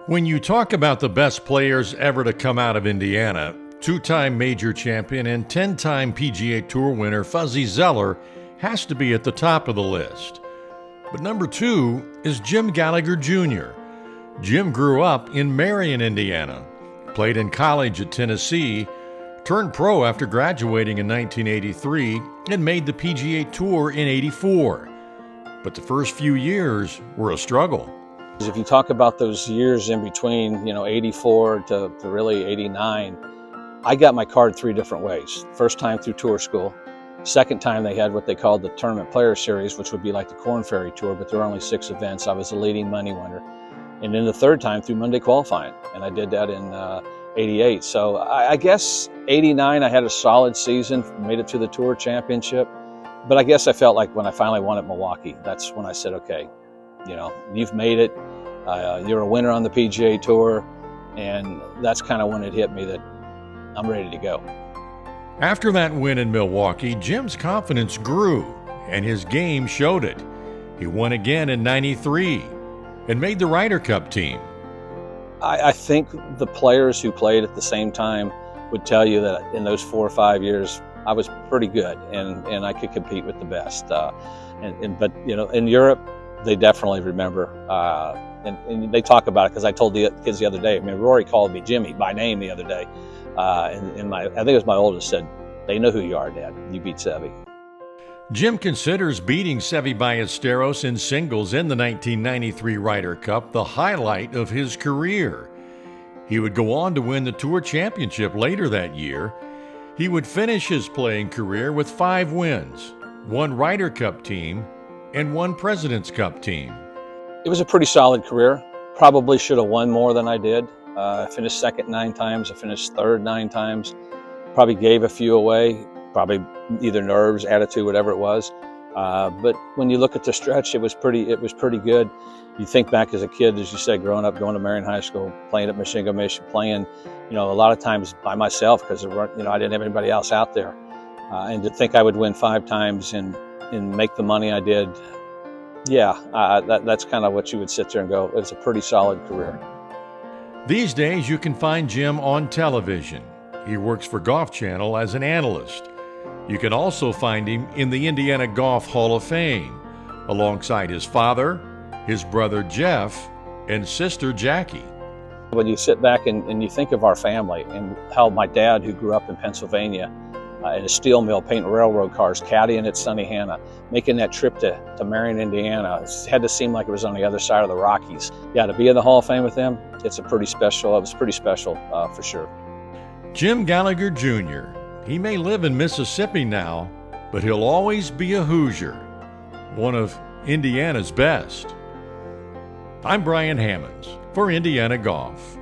When you talk about the best players ever to come out of Indiana, two-time major champion and 10-time PGA Tour winner Fuzzy Zoeller has to be at the top of the list. But number two is Jim Gallagher Jr. Jim grew up in Marion, Indiana, played in college at Tennessee, turned pro after graduating in 1983, and made the PGA Tour in '84. But the first few years were a struggle. If you talk about those years in between, 84 to really 89, I got my card three different ways. First time through tour school. Second time they had what they called the Tournament Player Series, which would be like the Corn Ferry Tour, but there were only 6 events. I was the leading money winner. And then the third time through Monday qualifying, and I did that in 88. So I guess 89, I had a solid season, made it to the Tour Championship. But I guess I felt like when I finally won at Milwaukee, that's when I said, okay, you've made it. You're a winner on the PGA Tour. And that's kind of when it hit me that I'm ready to go. After that win in Milwaukee, Jim's confidence grew, and his game showed it. He won again in '93 and made the Ryder Cup team. I think the players who played at the same time would tell you that in those 4 or 5 years, I was pretty good and I could compete with the best. But in Europe, they definitely remember. And they talk about it because I told the kids the other day. I mean, Rory called me Jimmy by name the other day. I think it was my oldest said, "They know who you are, Dad. You beat Seve." Jim considers beating Seve Ballesteros in singles in the 1993 Ryder Cup the highlight of his career. He would go on to win the Tour Championship later that year. He would finish his playing career with 5 wins, 1 Ryder Cup team, and 1 President's Cup team. It was a pretty solid career. Probably should have won more than I did. I finished second 9 times. I finished third 9 times. Probably gave a few away. Probably either nerves, attitude, whatever it was. But when you look at the stretch, it was pretty good. You think back as a kid, as you said, growing up, going to Marion High School, playing at Meshingo Mission, playing, a lot of times by myself because I didn't have anybody else out there. And to think I would win 5 times and make the money I did, that's kind of what you would sit there and go, it's a pretty solid career. These days, you can find Jim on television. He works for Golf Channel as an analyst. You can also find him in the Indiana Golf Hall of Fame, alongside his father, his brother Jeff, and sister Jackie. When you sit back and you think of our family and how my dad, who grew up in Pennsylvania, in a steel mill painting railroad cars, caddying at Sunnyhanna, making that trip to Marion, Indiana, it had to seem like it was on the other side of the Rockies. Yeah, to be in the Hall of Fame with them, it was pretty special for sure. Jim Gallagher Jr. He may live in Mississippi now, but he'll always be a Hoosier, one of Indiana's best. I'm Brian Hammonds for Indiana Golf.